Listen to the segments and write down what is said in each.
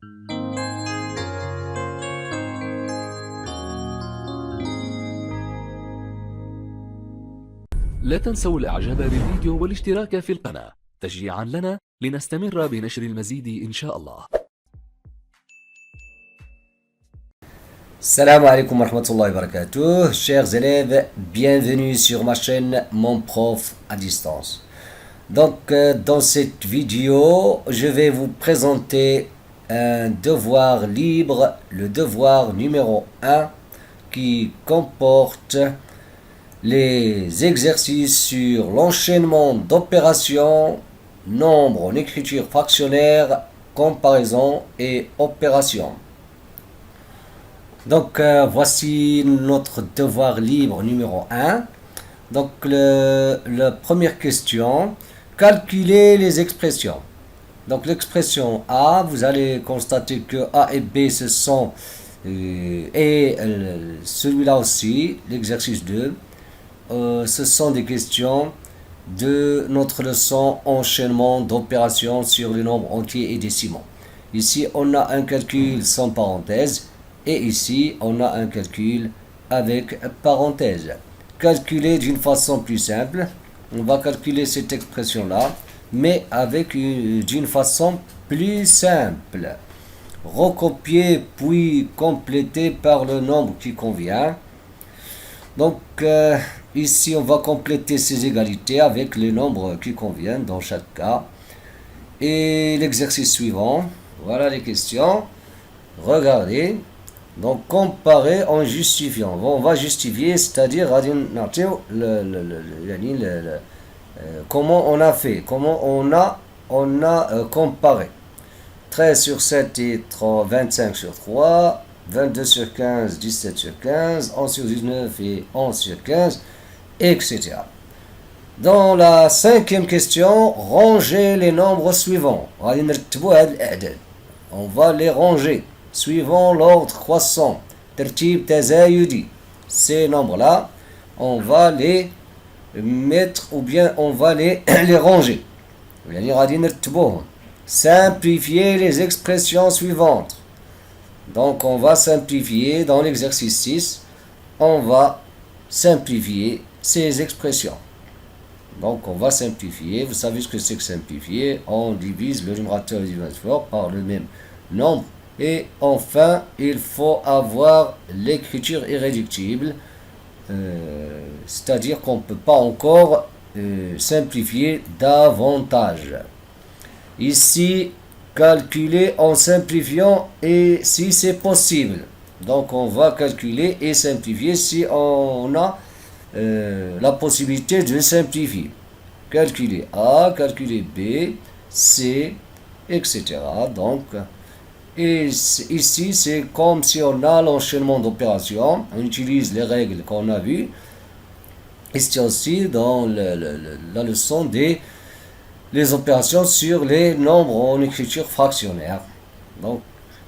لا تنسوا الإعجاب بالفيديو والاشتراك في القناة تشجيعا لنا لنستمر بنشر المزيد إن شاء الله. Salam alaikum wa rahmatullahi wa barakatuh. Chers élèves, bienvenue sur ma chaîne Mon Prof à distance. Donc, dans cette vidéo, je vais vous présenter un devoir libre, le devoir numéro 1, qui comporte les exercices sur l'enchaînement d'opérations, nombre en écriture fractionnaire, comparaison et opération. Donc, voici notre devoir libre numéro 1. Donc, la première question, calculer les expressions. Donc, l'expression A, vous allez constater que A et B, ce sont, et celui-là aussi, l'exercice 2, ce sont des questions de notre leçon enchaînement d'opérations sur les nombres entiers et décimaux. Ici, on a un calcul sans parenthèse. Et ici, on a un calcul avec parenthèse. Calculer d'une façon plus simple. On va calculer cette expression-là, mais avec d'une façon plus simple. Recopier puis compléter par le nombre qui convient. Donc, ici, on va compléter ces égalités avec les nombres qui conviennent dans chaque cas. Et l'exercice suivant, voilà les questions. Regardez. Donc, comparer en justifiant. Bon, on va justifier, c'est-à-dire comment on a fait, comment on a comparé. 13 sur 7 et 25 sur 3, 22 sur 15, 17 sur 15, 11 sur 19 et 11 sur 15, etc. Dans la cinquième question, ranger les nombres suivants. On va les ranger suivant l'ordre croissant. Tertib tazayudi. Ces nombres-là, on va les mettre ou bien on va les ranger. Simplifier les expressions suivantes. Donc on va simplifier dans l'exercice 6, on va simplifier ces expressions. Donc on va simplifier, vous savez ce que c'est que simplifier, on divise le numérateur diviseur par le même nombre. Et enfin, il faut avoir l'écriture irréductible, c'est-à-dire qu'on ne peut pas encore simplifier davantage. Ici, calculer en simplifiant et si c'est possible. Donc, on va calculer et simplifier si on a la possibilité de simplifier. Calculer A, calculer B, C, etc. Donc, et ici, c'est comme si on a l'enchaînement d'opérations. On utilise les règles qu'on a vues. Ici aussi, dans la leçon les opérations sur les nombres en écriture fractionnaire. Donc,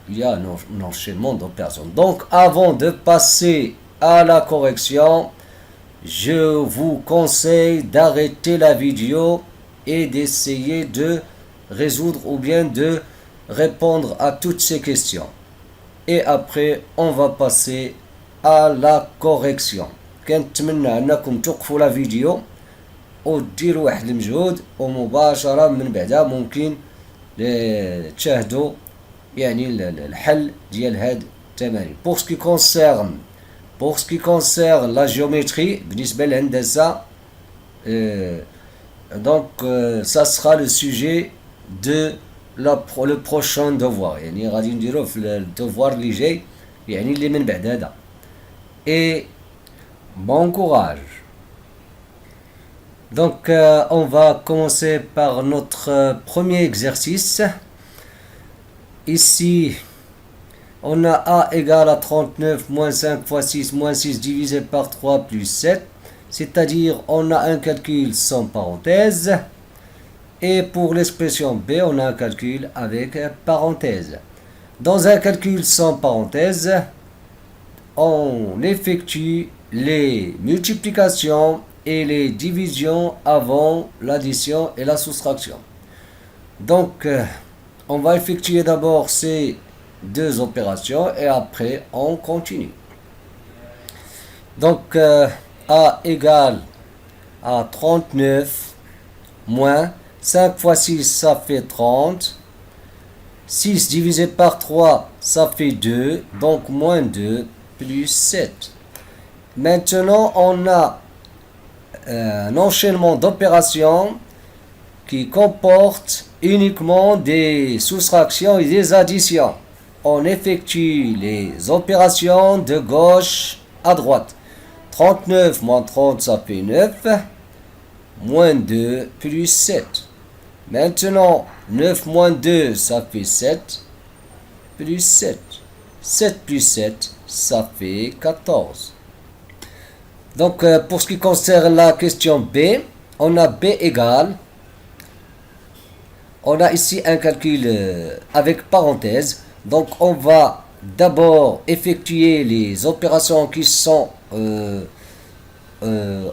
il y a un enchaînement d'opérations. Donc, avant de passer à la correction, je vous conseille d'arrêter la vidéo et d'essayer de résoudre ou bien de répondre à toutes ces questions. Et après, on va passer à la correction. كنتمنى انكم توقفوا لا فيديو وديروا واحد المجهود ومباشرة من بعدها ممكن تشاهدوا يعني الحل ديال هاد التمارين. Pour ce qui concerne la géométrie بالنسبة للهندسة donc ça sera le sujet de le prochain devoir. يعني غادي نديروه في الدوفوار اللي جاي يعني اللي من بعد هذا. Et bon courage. Donc on va commencer par notre premier exercice. Ici on a A égale à 39 moins 5 fois 6 moins 6 divisé par 3 plus 7. C'est-à-dire on a un calcul sans parenthèse. Et pour l'expression B, on a un calcul avec parenthèse. Dans un calcul sans parenthèse, on effectue les multiplications et les divisions avant l'addition et la soustraction. Donc, On va effectuer d'abord ces deux opérations et après on continue. Donc A égale à 39 moins 5 fois 6 ça fait 30. 6 divisé par 3 ça fait 2. Donc moins 2 plus 7. Maintenant on a un enchaînement d'opérations qui comporte uniquement des soustractions et des additions. On effectue les opérations de gauche à droite. 39 moins 30 ça fait 9. Moins 2 plus 7. Maintenant 9 moins 2 ça fait 7. Plus 7. 7 plus 7 ça fait 14. Donc pour ce qui concerne la question B, on a B égale. On a ici un calcul avec parenthèse. Donc on va d'abord effectuer les opérations qui sont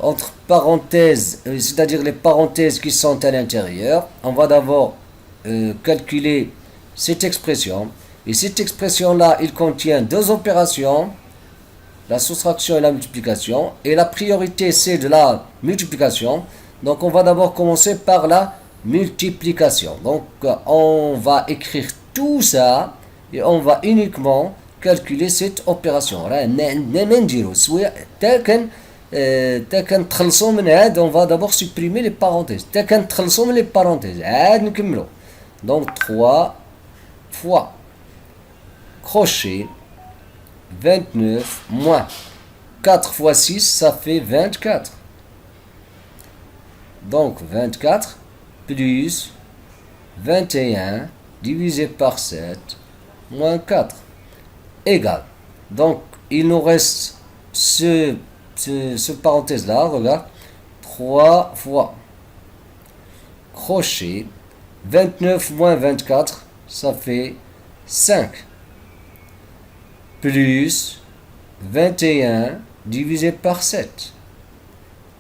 entre parenthèses, c'est-à-dire les parenthèses qui sont à l'intérieur. On va d'abord calculer cette expression. Et cette expression-là, il contient deux opérations, la soustraction et la multiplication. Et la priorité, c'est de la multiplication. Donc on va d'abord commencer par la multiplication. Donc on va écrire tout ça et on va uniquement calculer cette opération. On va d'abord supprimer les parenthèses. Les parenthèses. Donc 3 fois crochet 29 moins 4 fois 6 ça fait 24. Donc 24 plus 21 divisé par 7 moins 4 égale. Donc il nous reste ce parenthèse là, regarde, 3 fois crochet 29 moins 24 ça fait 5 plus 21 divisé par 7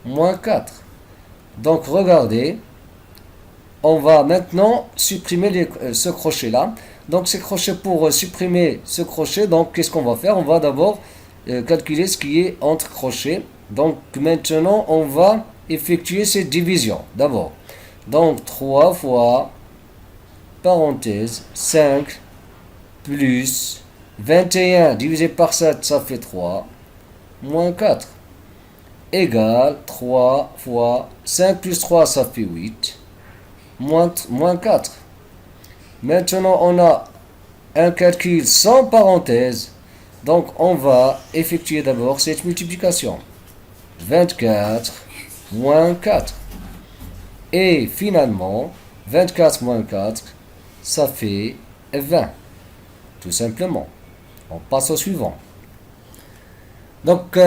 moins 4. Donc regardez, on va maintenant supprimer ce crochet là. Donc ces crochets, pour supprimer ce crochet, donc qu'est-ce qu'on va faire? On va d'abord calculer ce qui est entre crochets. Donc maintenant on va effectuer cette division d'abord. Donc 3 fois parenthèse 5 plus 21 divisé par 7 ça fait 3 moins 4 égale 3 fois 5 plus 3 ça fait 8 moins 4. Maintenant on a un calcul sans parenthèse, donc on va effectuer d'abord cette multiplication. 24 moins 4 et finalement 24 moins 4 ça fait 20, tout simplement. On passe au suivant. Donc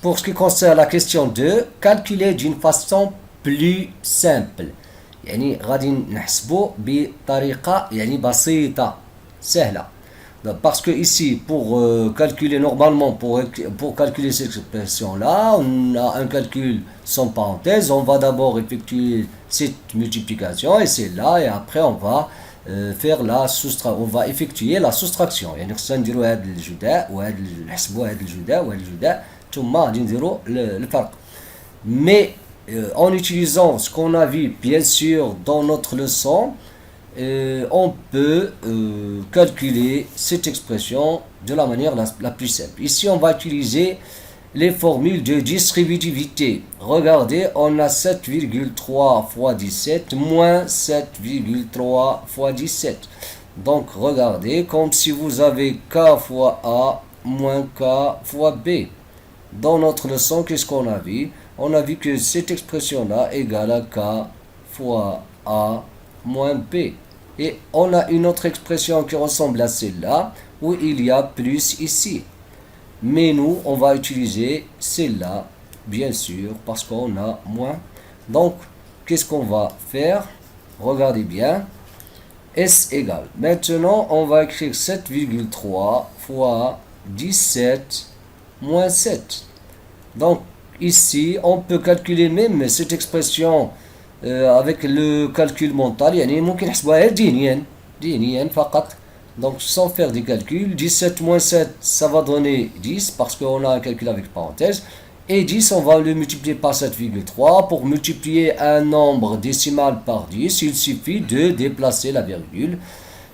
pour ce qui concerne la question 2, calculer d'une façon plus simple. يعني غادي نحسبو بطريقة يعني بسيطة سهلة. Parce que ici, pour calculer normalement, pour calculer cette expression-là, on a un calcul sans parenthèse. On va d'abord effectuer cette multiplication et c'est là, et après on va faire on va effectuer la soustraction. يعني خصنا نديرو هاد الجداء وهاد نحسبو هاد الجداء وهاد الجداء ثم غادي نديرو الفرق. Mais en utilisant ce qu'on a vu bien sûr dans notre leçon, on peut calculer cette expression de la manière la plus simple. Ici on va utiliser les formules de distributivité. Regardez, on a 7,3 fois 17 moins 7,3 fois 17. Donc regardez, comme si vous avez K fois A moins K fois B. Dans notre leçon, qu'est-ce qu'on a vu? On a vu que cette expression-là égale à K fois A moins B. Et on a une autre expression qui ressemble à celle-là, où il y a plus ici. Mais nous, on va utiliser celle-là, bien sûr, parce qu'on a moins. Donc, qu'est-ce qu'on va faire? Regardez bien. S égale. Maintenant, on va écrire 7,3 fois 17 moins 7. Donc, ici, on peut calculer même cette expression avec le calcul mental. يعني ممكن نحسبوها ذهنيا. دينيا فقط. Donc sans faire des calculs, 17 moins 7, ça va donner 10 parce qu'on a un calcul avec parenthèse. Et 10, on va le multiplier par 7,3. Pour multiplier un nombre décimal par 10, il suffit de déplacer la virgule.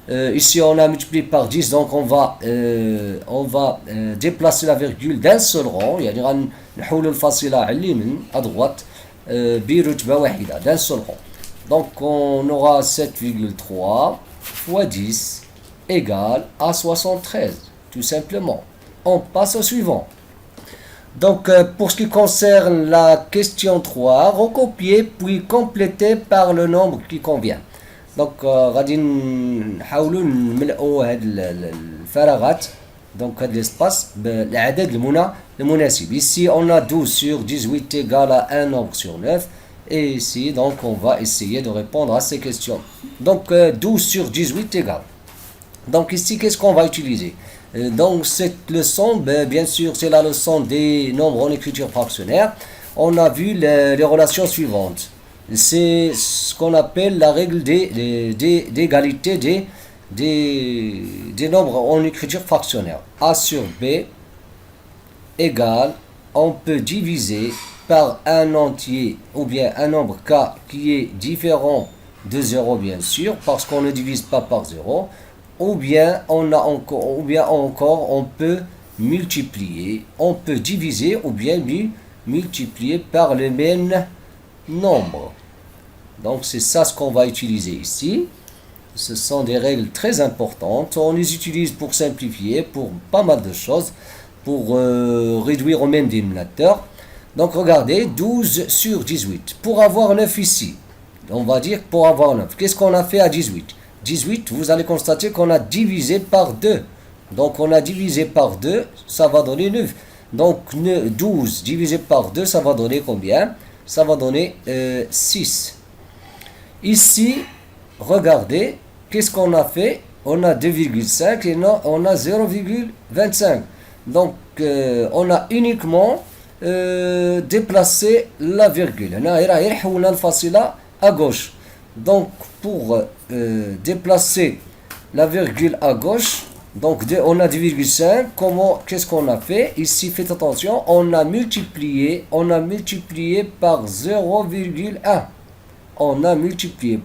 Ici, on a multiplié par 10, donc on va déplacer la virgule d'un seul rang. يعني غنحولوا الفاصلة على اليمين à droite برتبة واحدة d'un seul rang. Donc on aura 7,3 fois 10 égale à 73, tout simplement. On passe au suivant. Donc pour ce qui concerne la question 3, recopier puis compléter par le nombre qui convient. Donc غادي نحاولوا نملؤوا هاد الفراغات donc هاد l'espace بالعدد المناسب. Ici on a 12 sur 18 égale à 1 nombre sur 9. Et ici donc on va essayer de répondre à ces questions. Donc 12 sur 18 égale. Donc ici qu'est-ce qu'on va utiliser? Donc cette leçon, bien sûr c'est la leçon des nombres en écriture fractionnaire. On a vu les relations suivantes. C'est ce qu'on appelle la règle d'égalité des nombres en écriture fractionnaire. A sur B égale, on peut diviser par un entier ou bien un nombre K qui est différent de 0 bien sûr, parce qu'on ne divise pas par 0, ou bien encore on peut multiplier, on peut diviser ou bien multiplier par le même nombre. Donc c'est ça ce qu'on va utiliser ici. Ce sont des règles très importantes. On les utilise pour simplifier, pour pas mal de choses, pour réduire au même dénominateur. Donc regardez, 12 sur 18. Pour avoir 9 ici, on va dire pour avoir 9. Qu'est-ce qu'on a fait à 18? 18, vous allez constater qu'on a divisé par 2. Donc on a divisé par 2, ça va donner 9. Donc 12 divisé par 2, ça va donner combien? Ça va donner 6. Ici, regardez, qu'est-ce qu'on a fait? On a 2,5 et non, on a 0,25. Donc on a uniquement déplacé la virgule. On a الفاصلة à gauche. Donc pour déplacer la virgule à gauche, donc on a 2,5. Qu'est-ce qu'on a fait? Ici, faites attention, on a multiplié par 0,1. On a multiplié.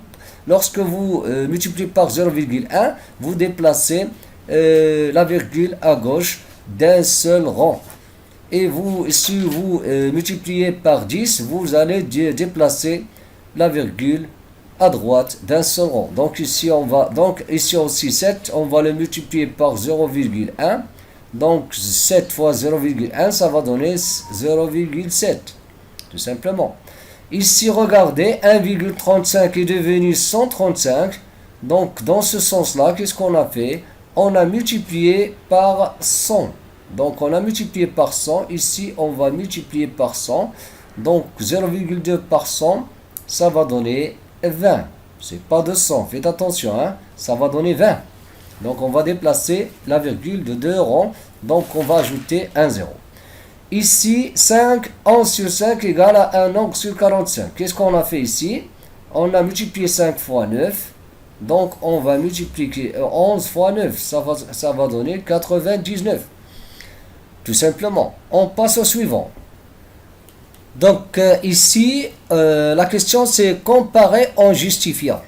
Lorsque vous multipliez par 0,1, vous déplacez la virgule à gauche d'un seul rang. Et si vous multipliez par 10, vous allez déplacer la virgule à droite d'un seul rang. Donc ici aussi 7, on va le multiplier par 0,1. Donc 7 fois 0,1, ça va donner 0,7. Tout simplement. Ici, regardez, 1,35 est devenu 135. Donc dans ce sens-là, qu'est-ce qu'on a fait? On a multiplié par 100. Donc on a multiplié par 100. Ici, on va multiplier par 100. Donc 0,2 par 100, ça va donner 20. C'est pas 200, faites attention, hein? Ça va donner 20. Donc on va déplacer la virgule de 2 rangs. Donc on va ajouter un 0. Ici, 5, 11 sur 5 égale à 1 nombre sur 45. Qu'est-ce qu'on a fait ici? On a multiplié 5 fois 9. Donc on va multiplier 11 fois 9. Ça va donner 99. Tout simplement. On passe au suivant. Donc ici, la question c'est comparer en justifiant.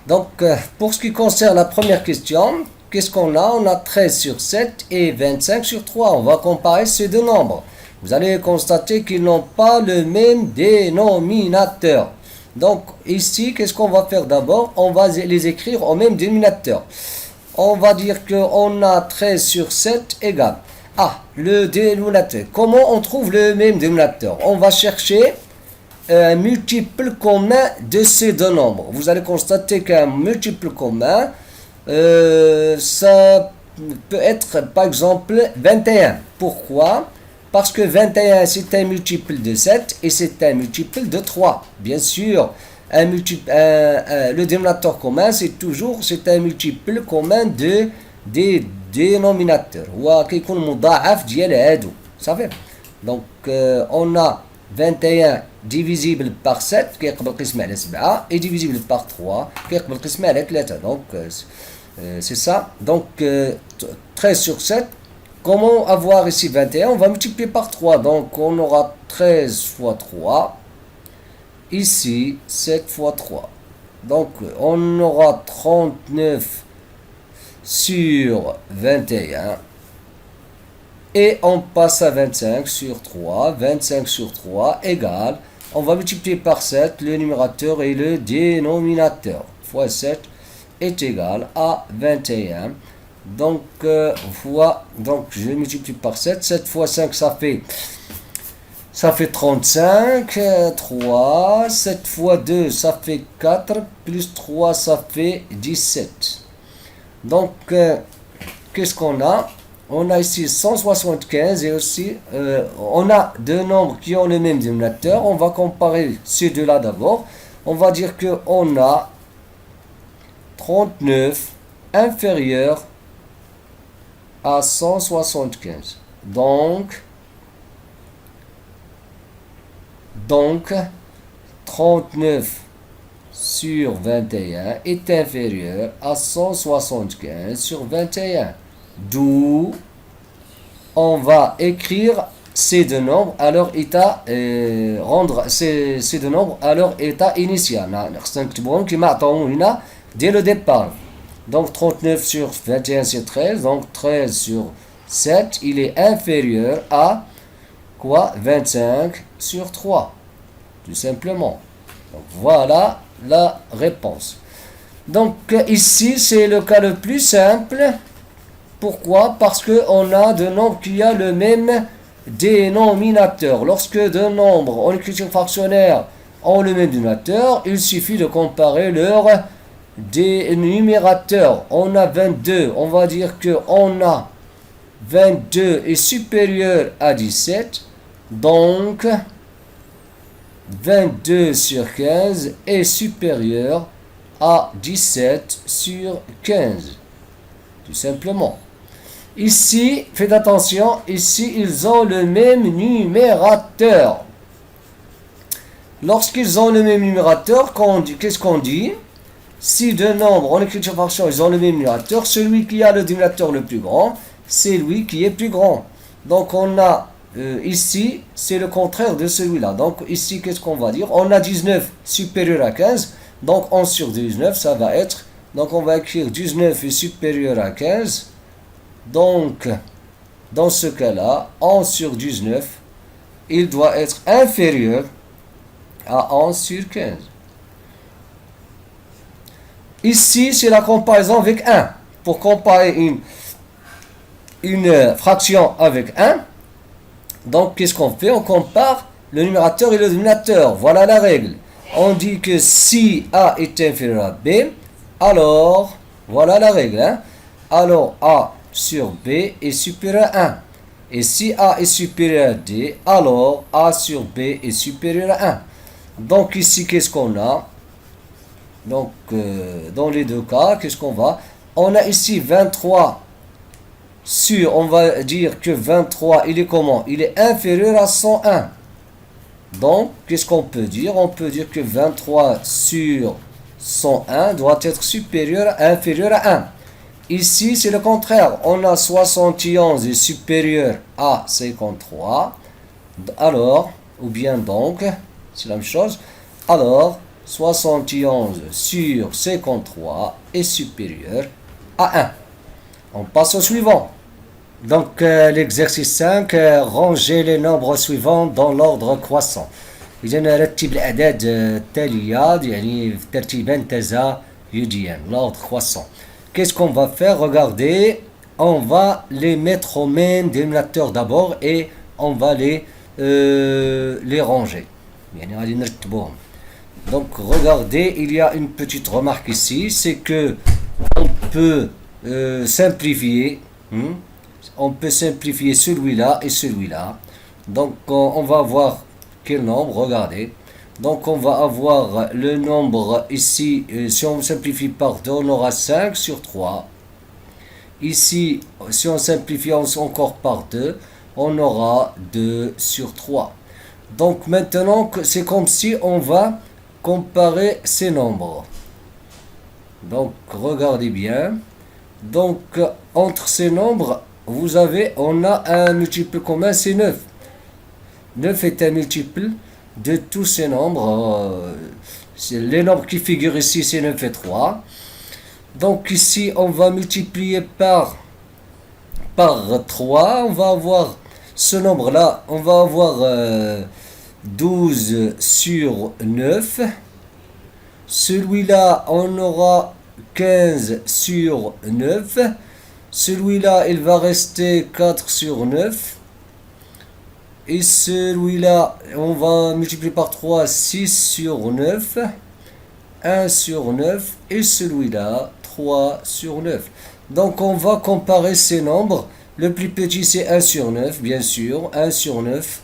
Donc pour ce qui concerne la première question, qu'est-ce qu'on a? On a 13 sur 7 et 25 sur 3. On va comparer ces deux nombres. Vous allez constater qu'ils n'ont pas le même dénominateur. Donc ici, qu'est-ce qu'on va faire d'abord? On va les écrire au même dénominateur. On va dire qu'on a 13 sur 7 égale. Le dénominateur. Comment on trouve le même dénominateur? On va chercher un multiple commun de ces deux nombres. Vous allez constater qu'un multiple commun, ça peut être par exemple 21. Pourquoi? Parce que 21 c'est un multiple de 7 et c'est un multiple de 3. Bien sûr, le dénominateur commun c'est un multiple commun des dénominateurs. Donc on a 21 divisible par 7 كيقبل قسمة على 7 et divisible par 3 كيقبل قسمة على 3. Donc c'est ça. Donc 13 sur 7. Comment avoir ici 21? On va multiplier par 3. Donc on aura 13 fois 3. Ici 7 fois 3. Donc on aura 39 sur 21. Et on passe à 25 sur 3. 25 sur 3 égale, on va multiplier par 7 le numérateur et le dénominateur. Fois 7 est égal à 21. Donc, donc je multiplie par 7. 7 fois 5, ça fait 35. 3. 7 fois 2, ça fait 4. Plus 3, ça fait 17. Donc, qu'est-ce qu'on a? On a ici 175 et aussi on a deux nombres qui ont le même dénominateur. On va comparer ces deux-là d'abord. On va dire qu'on a 39 inférieur à 175. Donc 39 sur 21 est inférieur à 175 sur 21. D'où on va écrire ces deux nombres à leur état, rendre ces deux nombres à leur état initial. Dès le départ. Donc 39 sur 21 c'est 13. Donc 13 sur 7, il est inférieur à quoi? 25 sur 3. Tout simplement. Donc voilà la réponse. Donc ici c'est le cas le plus simple. Pourquoi? Parce qu'on a deux nombres qui ont le même dénominateur. Lorsque deux nombres en écriture fractionnaire ont le même dénominateur, il suffit de comparer leur dénumérateur. On a 22, on va dire qu'on a 22 est supérieur à 17, donc 22 sur 15 est supérieur à 17 sur 15. Tout simplement. Ici, faites attention, ici, ils ont le même numérateur. Lorsqu'ils ont le même numérateur, qu'est-ce qu'on dit? Si deux nombres en écriture fraction, ils ont le même numérateur, celui qui a le dénominateur le plus grand, c'est lui qui est plus grand. Donc, on a ici, c'est le contraire de celui-là. Donc, ici, qu'est-ce qu'on va dire? On a 19 supérieur à 15. Donc, 11 sur 19, ça va être... Donc, on va écrire 19 est supérieur à 15. Donc, dans ce cas-là, 11 sur 19, il doit être inférieur à 11 sur 15. Ici, c'est la comparaison avec 1. Pour comparer une fraction avec 1, donc, qu'est-ce qu'on fait? On compare le numérateur et le dénominateur. Voilà la règle. On dit que si A est inférieur à B, alors, voilà la règle. Alors, A sur B est supérieur à 1. Et si A est supérieur à D, alors A sur B est supérieur à 1. Donc, ici, qu'est-ce qu'on a? Donc, dans les deux cas, qu'est-ce qu'on va? On a ici 23 sur, on va dire que 23, il est comment? Il est inférieur à 101. Donc, qu'est-ce qu'on peut dire? On peut dire que 23 sur 101 doit être inférieur à 1. Ici, c'est le contraire. On a 71 est supérieur à 53. Alors, ou bien donc, c'est la même chose. Alors, 71 sur 53 est supérieur à 1. On passe au suivant. Donc, l'exercice 5, ranger les nombres suivants dans l'ordre croissant. إذا نرتب الأعداد التالية يعني ترتيبا تزايديا l'ordre croissant. Qu'est-ce qu'on va faire? Regardez, on va les mettre au même dénominateur d'abord et on va les ranger. يعني غادي نرتبوهم. Donc, regardez, il y a une petite remarque ici, c'est que on peut simplifier. On peut simplifier celui-là et celui-là. Donc, on va avoir quel nombre? Regardez. Donc, on va avoir le nombre ici, si on simplifie par 2, on aura 5 sur 3. Ici, si on simplifie encore par 2, on aura 2 sur 3. Donc maintenant, c'est comme si on va comparer ces nombres. Donc regardez bien. Donc entre ces nombres, on a un multiple commun, c'est 9. 9 est un multiple de tous ces nombres. Les nombres qui figurent ici, c'est 9 et 3. Donc ici, on va multiplier par 3. On va avoir ce nombre-là, on va avoir 12 sur 9. Celui-là, on aura 15 sur 9. Celui-là, il va rester 4 sur 9. Et celui-là, on va multiplier par 3, 6 sur 9. 1 sur 9. Et celui-là, 3 sur 9. Donc, on va comparer ces nombres. Le plus petit, c'est 1 sur 9, bien sûr. 1 sur 9.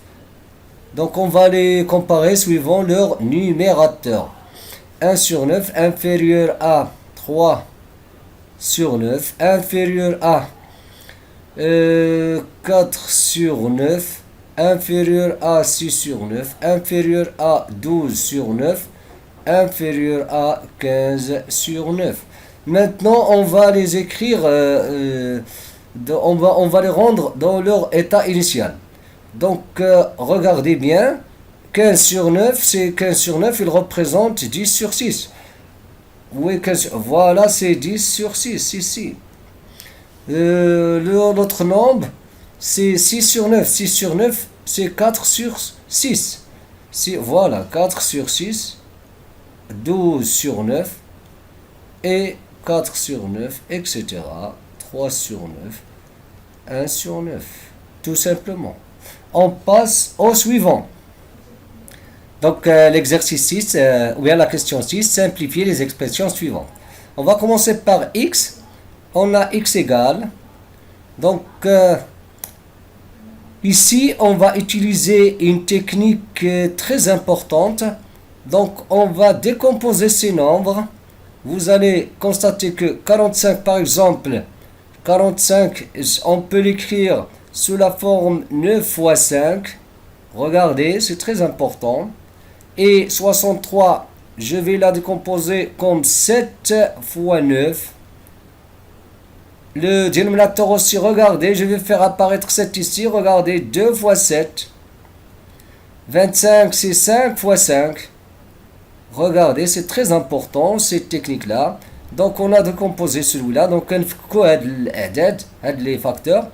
Donc, on va les comparer suivant leur numérateur. 1 sur 9 inférieur à 3 sur 9, inférieur à 4 sur 9, inférieur à 6 sur 9, inférieur à 12 sur 9, inférieur à 15 sur 9. Maintenant, on va les écrire, on va les rendre dans leur état initial. Donc, regardez bien, 15 sur 9, c'est 15 sur 9, il représente 10 sur 6. Oui, voilà, c'est 10 sur 6, ici. L'autre nombre, c'est 6 sur 9. 6 sur 9, c'est 4 sur 6. Voilà, 4 sur 6, 12 sur 9, et 4 sur 9, etc. 3 sur 9, 1 sur 9. Tout simplement. On passe au suivant. Donc, l'exercice 6, ou bien la question 6, simplifier les expressions suivantes. On va commencer par x. On a x égale. Donc, ici, on va utiliser une technique très importante. Donc, on va décomposer ces nombres. Vous allez constater que 45, par exemple, 45, on peut l'écrire sous la forme 9 fois 5. Regardez, c'est très important. Et 63, je vais la décomposer comme 7 fois 9. Le dénominateur aussi, regardez, je vais faire apparaître 7 ici. Regardez, 2 fois 7. 25, c'est 5 fois 5. Regardez, c'est très important, cette technique-là. Donc, on a décomposé celui-là. Donc, on fait les facteurs.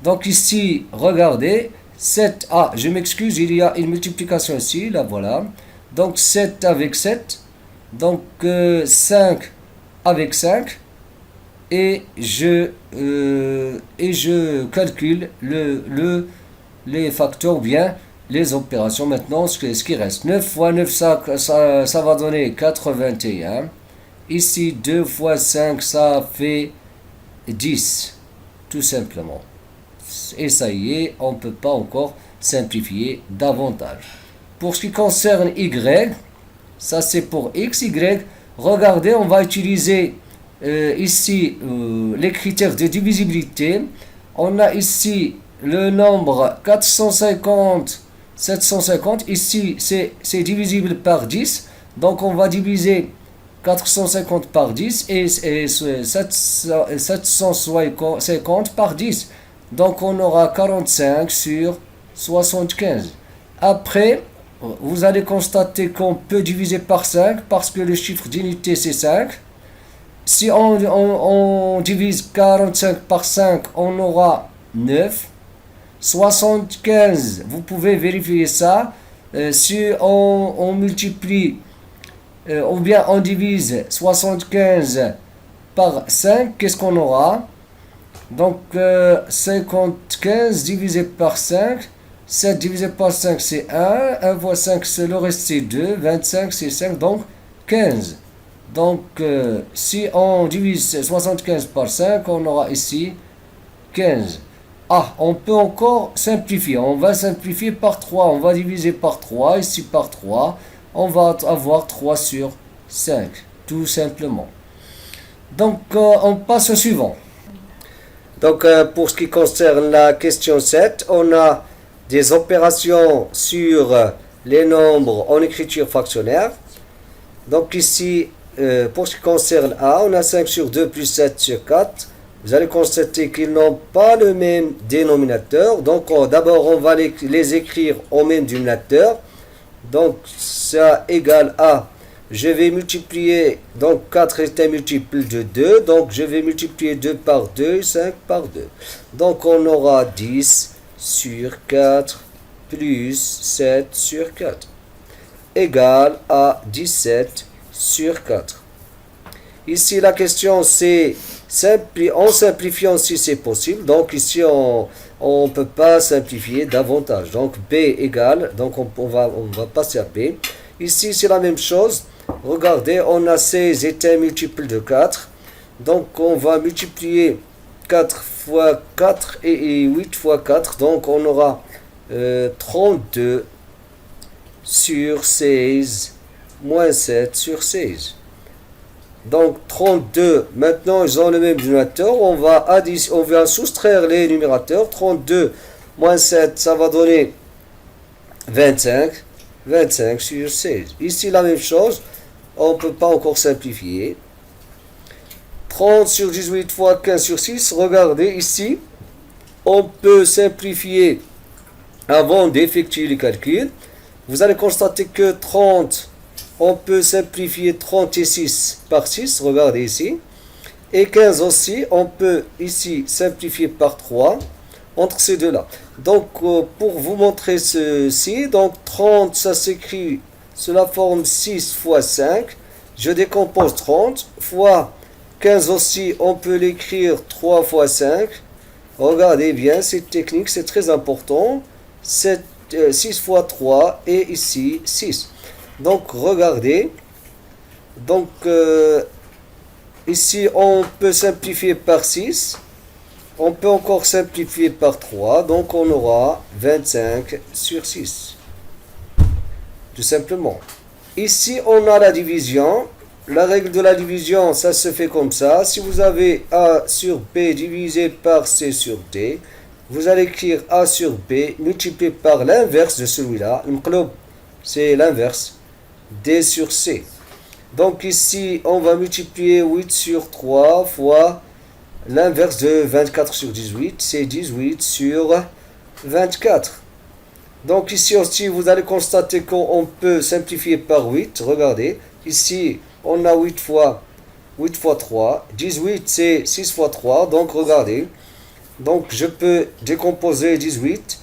Donc, ici, regardez, 7. Ah, je m'excuse, il y a une multiplication ici. Là, voilà. Donc 7 avec 7, donc 5 avec 5, et je calcule les facteurs ou bien les opérations. Maintenant, ce qui reste, 9 fois 9, ça va donner 81. Ici, 2 fois 5, ça fait 10, tout simplement. Et ça y est, on ne peut pas encore simplifier davantage. Pour ce qui concerne y, ça c'est pour x, y. Regardez, on va utiliser ici les critères de divisibilité. On a ici le nombre 450, 750. Ici, c'est divisible par 10. Donc, on va diviser 450 par 10 et 750 par 10. Donc, on aura 45 sur 75. Après, vous allez constater qu'on peut diviser par 5 parce que le chiffre d'unité c'est 5. Si on divise 45 par 5, on aura 9. 75, vous pouvez vérifier ça. Si on multiplie ou bien on divise 75 par 5, qu'est-ce qu'on aura? Donc 55 divisé par 5. 7 divisé par 5, c'est 1. 1 fois 5, c'est le reste, c'est 2. 25, c'est 5, donc 15. Donc, si on divise 75 par 5, on aura ici 15. Ah, on peut encore simplifier. On va simplifier par 3. On va diviser par 3. Ici, par 3. On va avoir 3 sur 5. Tout simplement. Donc, on passe au suivant. Donc, pour ce qui concerne la question 7, on a des opérations sur les nombres en écriture fractionnaire. Donc ici, pour ce qui concerne A, on a 5 sur 2 plus 7 sur 4. Vous allez constater qu'ils n'ont pas le même dénominateur. Donc d'abord, on va les écrire au même dénominateur. Donc ça égale à, je vais multiplier, donc 4 est un multiple de 2. Donc je vais multiplier 2 par 2 et 5 par 2. Donc on aura 10 sur 4 plus 7 sur 4 égale à 17 sur 4. Ici, la question c'est en simplifiant si c'est possible. Donc ici, on ne peut pas simplifier davantage. Donc B égale, donc on va passer à B. Ici, c'est la même chose. Regardez, on a 16 est un multiple de 4. Donc on va multiplier 4 fois 4 et 8 fois 4. Donc on aura 32 sur 16 moins 7 sur 16. Donc 32, maintenant ils ont le même dénominateur, on va soustraire les numérateurs. 32 moins 7, ça va donner 25 sur 16. Ici la même chose, on ne peut pas encore simplifier. 30 sur 18 fois 15 sur 6, regardez ici, on peut simplifier avant d'effectuer les calculs. Vous allez constater que 30, on peut simplifier 36 par 6, regardez ici. Et 15 aussi, on peut ici simplifier par 3, entre ces deux-là. Donc, pour vous montrer ceci, donc 30, ça s'écrit sous la forme 6 fois 5. Je décompose 30, fois 15 aussi, on peut l'écrire 3 fois 5. Regardez bien, cette technique, c'est très important. 6 fois 3 et ici 6. Donc regardez, donc ici on peut simplifier par 6, on peut encore simplifier par 3, donc on aura 25 sur 6, tout simplement. Ici on a la division, la règle de la division ça se fait comme ça, si vous avez A sur B divisé par C sur D, vous allez écrire A sur B multiplié par l'inverse de celui-là, c'est l'inverse, D sur C. Donc ici, on va multiplier 8 sur 3 fois l'inverse de 24 sur 18, c'est 18 sur 24. Donc ici aussi, vous allez constater qu'on peut simplifier par 8. Regardez, ici, on a 8 fois 3. 18, c'est 6 fois 3. Donc regardez, donc je peux décomposer 18.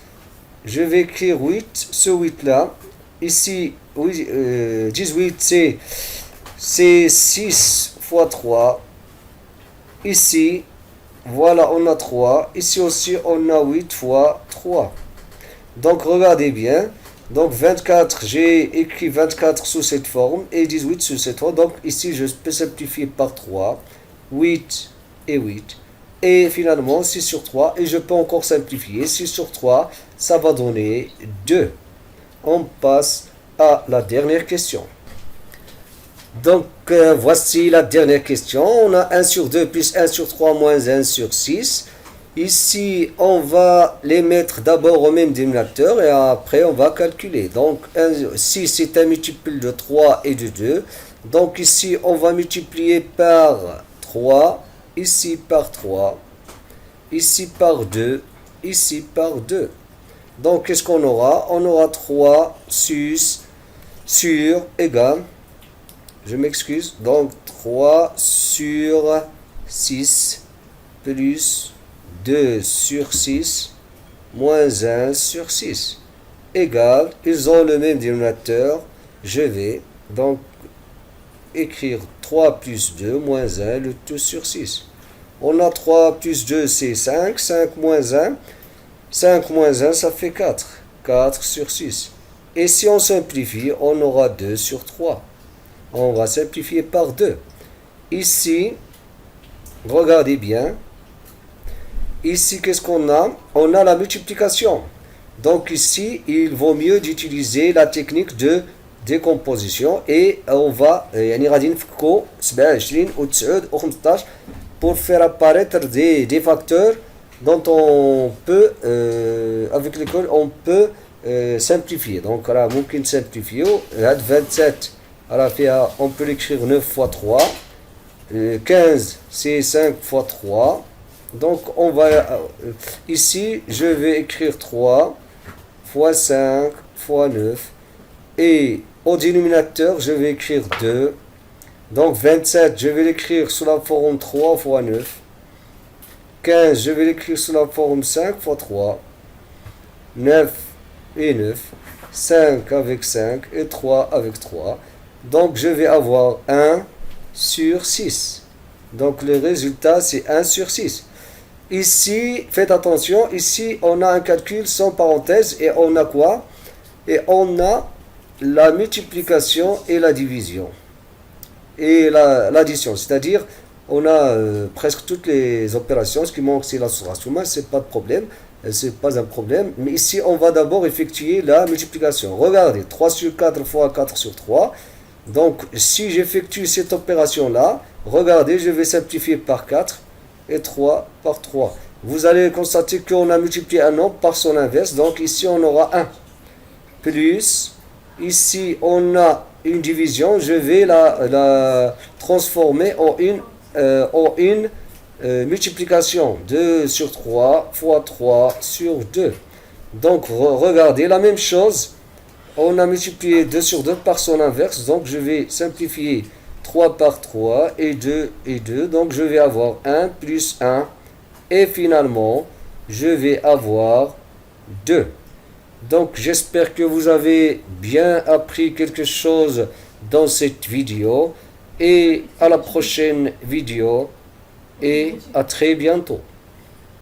Je vais écrire 8, ce 8-là. Ici, 18, c'est 6 fois 3. Ici, voilà, on a 3. Ici aussi, on a 8 fois 3. Donc, regardez bien. Donc, 24, j'ai écrit 24 sous cette forme et 18 sous cette forme. Donc, ici, je peux simplifier par 3. 8 et 8. Et finalement, 6 sur 3. Et je peux encore simplifier. 6 sur 3, ça va donner 2. On passe à la dernière question. Donc, voici la dernière question. On a 1 sur 2 plus 1 sur 3 moins 1 sur 6. Ici, on va les mettre d'abord au même dénominateur et après, on va calculer. Donc, 6 est un multiple de 3 et de 2. Donc, ici, on va multiplier par 3. Ici, par 3. Ici, par 2. Ici, par 2. Donc, qu'est-ce qu'on aura? On aura 3 sur égal. Je m'excuse. Donc, 3 sur 6 plus 2 sur 6 moins 1 sur 6 égale. Ils ont le même dénominateur. Je vais donc écrire 3 plus 2 moins 1, le tout sur 6. On a 3 plus 2, c'est 5. 5 moins 1. 5 moins 1, ça fait 4. 4 sur 6. Et si on simplifie, on aura 2 sur 3. On va simplifier par 2. Ici, regardez bien. Ici, qu'est-ce qu'on a? On a la multiplication. Donc ici, il vaut mieux d'utiliser la technique de décomposition. Et on va, pour faire apparaître des facteurs dont on peut, avec lesquels on peut simplifier. Donc, là, ممكن simplifier. 27, on peut l'écrire 9 fois 3. 15, c'est 5 fois 3. Donc, on va, ici, je vais écrire 3 fois 5 fois 9. Et au dénominateur, je vais écrire 2. Donc 27, je vais l'écrire sous la forme 3 fois 9. 15, je vais l'écrire sous la forme 5 fois 3. 9 et 9. 5 avec 5 et 3 avec 3. Donc je vais avoir 1 sur 6. Donc le résultat, c'est 1 sur 6. Ici, faites attention, ici on a un calcul sans parenthèse et on a quoi? Et on a la multiplication et la division. Et l'addition, c'est-à-dire on a presque toutes les opérations. Ce qui manque, c'est la sourasuma, c'est pas de problème, c'est pas un problème. Mais ici, on va d'abord effectuer la multiplication. Regardez, 3 sur 4 fois 4 sur 3. Donc, si j'effectue cette opération-là, regardez, je vais simplifier par 4 et 3 par 3. Vous allez constater qu'on a multiplié un nombre par son inverse. Donc, ici, on aura 1 plus, ici, on a une division, je vais la transformer en une multiplication. 2 sur 3 fois 3 sur 2. Donc, regardez, la même chose, on a multiplié 2 sur 2 par son inverse, donc je vais simplifier 3 par 3 et 2 et 2, donc je vais avoir 1 plus 1, et finalement, je vais avoir 2. Donc j'espère que vous avez bien appris quelque chose dans cette vidéo et à la prochaine vidéo et à très bientôt.